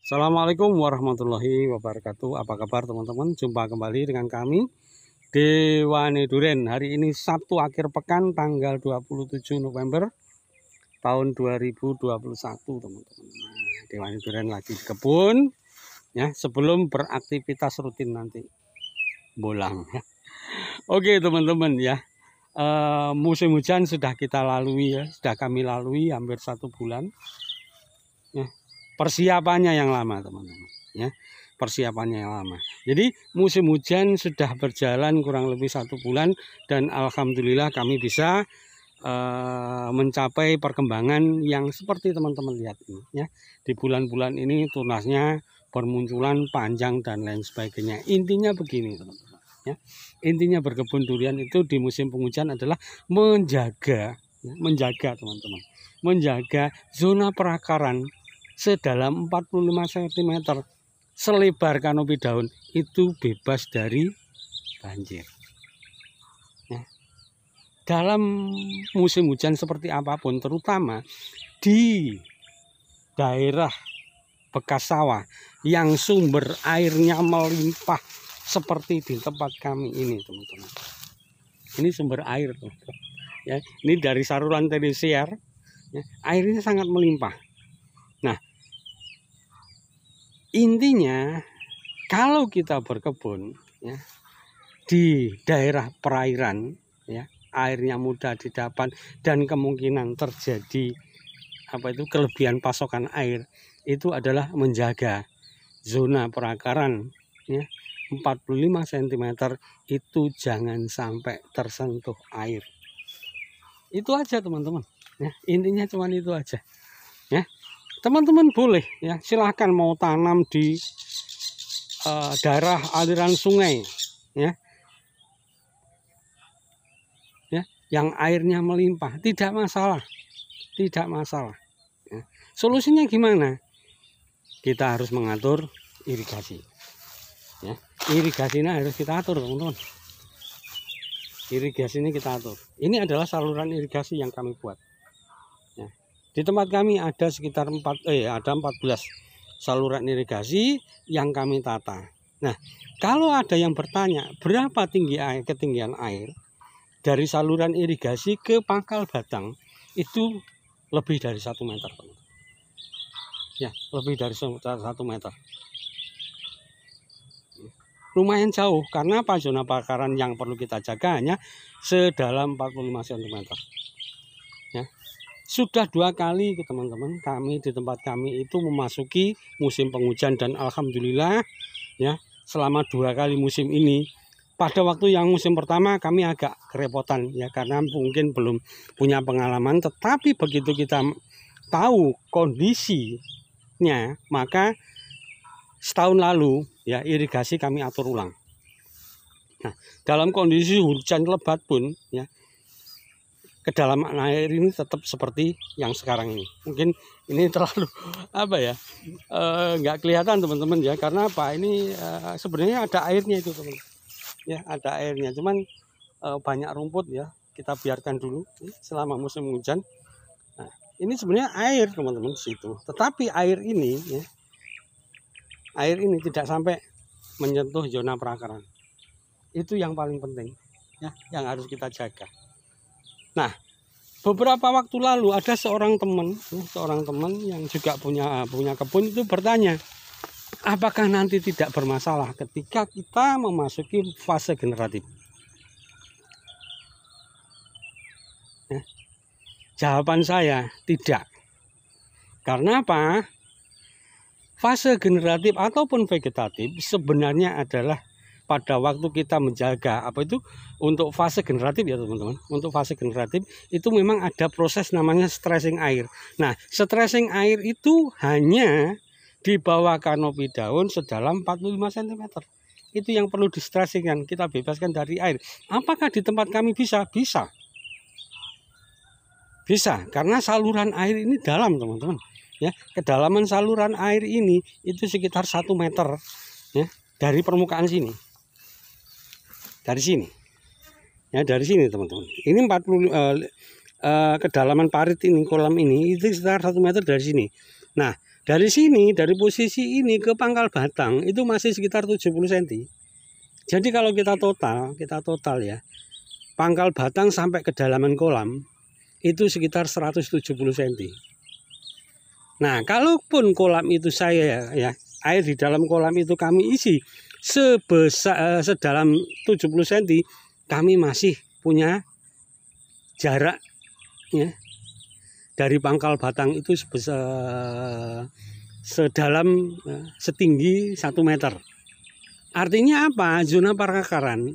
Assalamualaikum warahmatullahi wabarakatuh. Apa kabar teman-teman? Jumpa kembali dengan kami Dewani Duren. Hari ini Sabtu akhir pekan tanggal 27 November tahun 2021 teman-teman. Dewani Duren lagi di kebun ya, sebelum beraktivitas rutin nanti bolang. Oke teman-teman ya. Musim hujan sudah kita lalui ya, sudah kami lalui hampir 1 bulan. Ya. Persiapannya yang lama teman-teman ya, persiapannya yang lama. Jadi musim hujan sudah berjalan kurang lebih 1 bulan dan alhamdulillah kami bisa mencapai perkembangan yang seperti teman-teman lihat ini ya. Di bulan-bulan ini tunasnya bermunculan panjang dan lain sebagainya. Intinya begini teman-teman ya, intinya berkebun durian itu di musim penghujan adalah menjaga ya, menjaga teman-teman, menjaga zona perakaran sedalam 45 cm selebar kanopi daun itu bebas dari banjir ya. Dalam musim hujan seperti apapun, terutama di daerah bekas sawah yang sumber airnya melimpah seperti di tempat kami ini teman-teman. Ini sumber air teman-teman ya, ini dari saluran tersier ya, airnya sangat melimpah. Nah, intinya kalau kita berkebun ya, di daerah perairan ya, airnya mudah didapat dan kemungkinan terjadi kelebihan pasokan air itu adalah menjaga zona perakaran ya, 45 cm itu jangan sampai tersentuh air. Itu aja teman-teman ya, intinya cuma itu aja ya. Teman-teman boleh ya, silahkan mau tanam di daerah aliran sungai ya, yang airnya melimpah, tidak masalah, tidak masalah ya. Solusinya gimana? Kita harus mengatur irigasi ya, irigasinya harus kita atur teman-teman, irigasi ini kita atur. Ini adalah saluran irigasi yang kami buat ya. Di tempat kami ada sekitar 14 saluran irigasi yang kami tata. Nah, kalau ada yang bertanya berapa ketinggian air dari saluran irigasi ke pangkal batang, itu lebih dari 1 meter ya, lebih dari 1 meter. Lumayan jauh, karena apa? Zona perakaran yang perlu kita jaga hanya sedalam 45 cm ya. Sudah 2 kali teman-teman kami di tempat kami itu memasuki musim penghujan dan alhamdulillah ya, selama 2 kali musim ini. Pada waktu yang musim pertama kami agak kerepotan ya, karena mungkin belum punya pengalaman, tetapi begitu kita tahu kondisinya, maka setahun lalu ya irigasi kami atur ulang. Nah, dalam kondisi hujan lebat pun ya, kedalaman air ini tetap seperti yang sekarang ini. Mungkin ini terlalu nggak kelihatan teman-teman ya, karena apa? Ini sebenarnya ada airnya itu teman-teman ya, ada airnya, cuman banyak rumput ya, kita biarkan dulu selama musim hujan. Nah, ini sebenarnya air teman-teman situ, tetapi air ini ya, air ini tidak sampai menyentuh zona perakaran. Itu yang paling penting ya, yang harus kita jaga. Nah, beberapa waktu lalu ada seorang teman yang juga punya kebun itu bertanya, apakah nanti tidak bermasalah ketika kita memasuki fase generatif? Ya, jawaban saya tidak. Karena apa? Fase generatif ataupun vegetatif sebenarnya adalah pada waktu kita menjaga untuk fase generatif ya teman-teman. Untuk fase generatif itu memang ada proses namanya stressing air. Nah, stressing air itu hanya di bawah kanopi daun sedalam 45 cm. Itu yang perlu di-stressingkan, kita bebaskan dari air. Apakah di tempat kami bisa? Bisa. Bisa, karena saluran air ini dalam teman-teman ya. Kedalaman saluran air ini itu sekitar 1 meter ya, dari permukaan sini. Dari sini ya, dari sini teman-teman. Ini 40 kedalaman parit ini, kolam ini itu sekitar 1 meter dari sini. Nah, Dari sini, dari posisi ini ke pangkal batang itu masih sekitar 70 cm. Jadi kalau kita total ya, pangkal batang sampai kedalaman kolam itu sekitar 170 cm. Nah, kalaupun kolam itu air di dalam kolam itu kami isi sedalam 70 cm, kami masih punya jarak ya, dari pangkal batang itu setinggi 1 meter. Artinya apa? Zona perakaran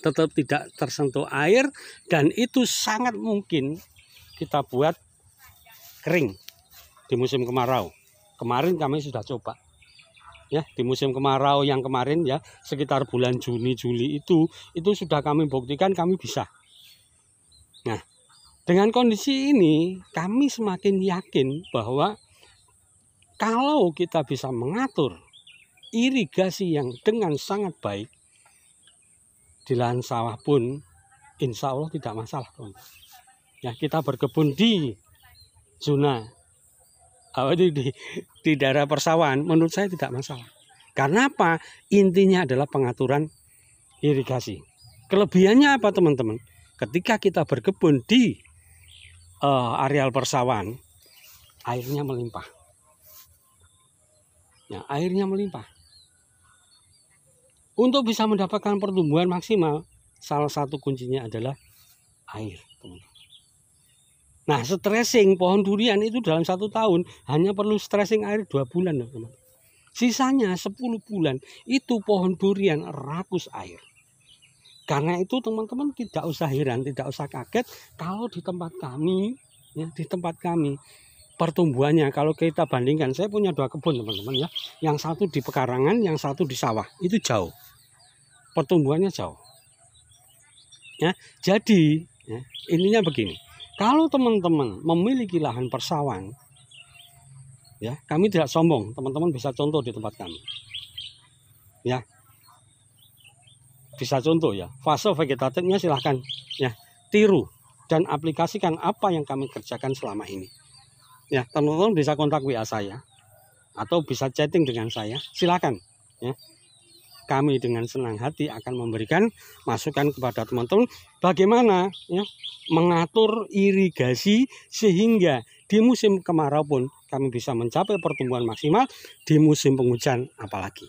tetap tidak tersentuh air dan itu sangat mungkin kita buat kering di musim kemarau. Kemarin kami sudah coba ya, di musim kemarau yang kemarin ya, sekitar bulan Juni Juli itu sudah kami buktikan kami bisa. Nah, dengan kondisi ini kami semakin yakin bahwa kalau kita bisa mengatur irigasi yang dengan sangat baik di lahan sawah pun insya Allah tidak masalah, teman. Ya, kita berkebun di zona di daerah persawahan menurut saya tidak masalah. Karena apa? Intinya adalah pengaturan irigasi. Kelebihannya apa, teman-teman? Ketika kita berkebun di areal persawahan, airnya melimpah. Ya, airnya melimpah. Untuk bisa mendapatkan pertumbuhan maksimal, salah satu kuncinya adalah air, teman-teman. Nah, stressing pohon durian itu dalam 1 tahun hanya perlu stressing air 2 bulan, teman-teman. Sisanya 10 bulan itu pohon durian rakus air. Karena itu teman-teman tidak usah heran, tidak usah kaget kalau di tempat kami, ya, pertumbuhannya kalau kita bandingkan, saya punya 2 kebun, teman-teman ya. Yang satu di pekarangan, yang satu di sawah, itu jauh. Pertumbuhannya jauh. Ya, jadi ya, ininya begini. Kalau teman-teman memiliki lahan persawahan, ya, kami tidak sombong, teman-teman bisa contoh di tempat kami. Ya. Bisa contoh ya. Fase vegetatifnya silahkan ya, tiru dan aplikasikan apa yang kami kerjakan selama ini. Ya, teman-teman bisa kontak WA saya atau bisa chatting dengan saya, silakan ya. Kami dengan senang hati akan memberikan masukan kepada teman-teman bagaimana ya mengatur irigasi sehingga di musim kemarau pun kami bisa mencapai pertumbuhan maksimal, di musim penghujan apalagi.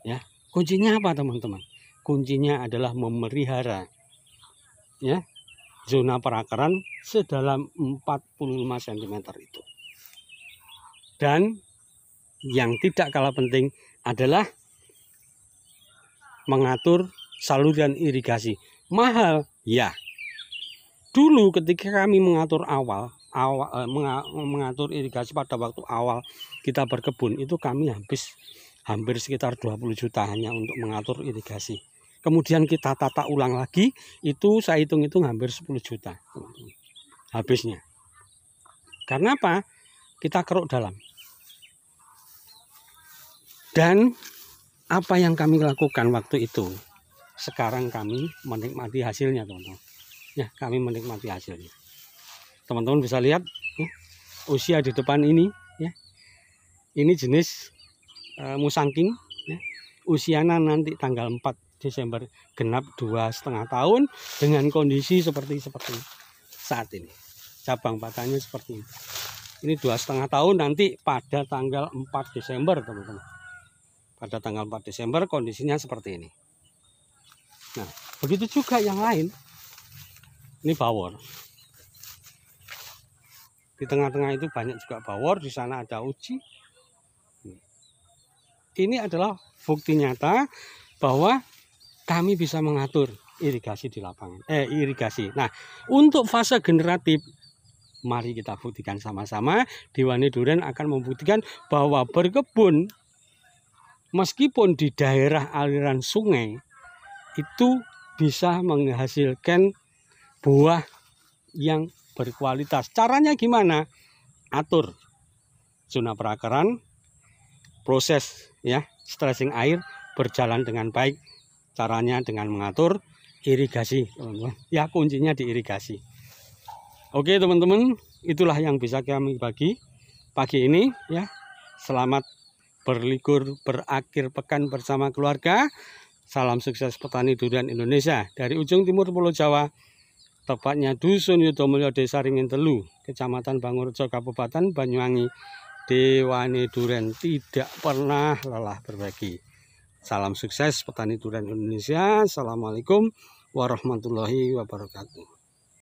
Ya, kuncinya apa, teman-teman? Kuncinya adalah memelihara ya zona perakaran sedalam 45 cm itu. Dan yang tidak kalah penting adalah mengatur saluran irigasi. Mahal, ya. Dulu ketika kami mengatur mengatur irigasi pada waktu awal kita berkebun, itu kami hampir sekitar 20 juta hanya untuk mengatur irigasi. Kemudian kita tata ulang lagi, itu saya hitung-hitung hampir 10 juta habisnya. Karena apa? Kita keruk dalam. Dan apa yang kami lakukan waktu itu, sekarang kami menikmati hasilnya, teman-teman. Ya, kami menikmati hasilnya. Teman-teman bisa lihat ya, usia di depan ini ya. Ini jenis musangking ya. Usianya nanti tanggal 4 Desember genap 2,5 tahun dengan kondisi seperti saat ini. Cabang batangnya seperti ini. Ini 2,5 tahun nanti pada tanggal 4 Desember, teman-teman. Pada tanggal 4 Desember kondisinya seperti ini. Nah, begitu juga yang lain. Ini bawor. Di tengah-tengah itu banyak juga bawor, di sana ada uji. Ini adalah bukti nyata bahwa kami bisa mengatur irigasi di lapangan. Irigasi. Nah, untuk fase generatif, mari kita buktikan sama-sama. Diwani Durian akan membuktikan bahwa berkebun meskipun di daerah aliran sungai itu bisa menghasilkan buah yang berkualitas. Caranya gimana? Atur zona perakaran, proses ya stressing air berjalan dengan baik. Caranya dengan mengatur irigasi, teman-teman. Ya, kuncinya di irigasi. Oke, teman-teman, itulah yang bisa kami bagi. pagi ini ya. Selamat berlibur berakhir pekan bersama keluarga. Salam sukses petani durian Indonesia dari ujung timur Pulau Jawa, tepatnya Dusun Yudomulyo, Desa Ringin Telu, Kecamatan Bangurejo, Kabupaten Banyuwangi. Dewane Durian tidak pernah lelah berbagi. Salam sukses petani durian Indonesia. Assalamualaikum warahmatullahi wabarakatuh.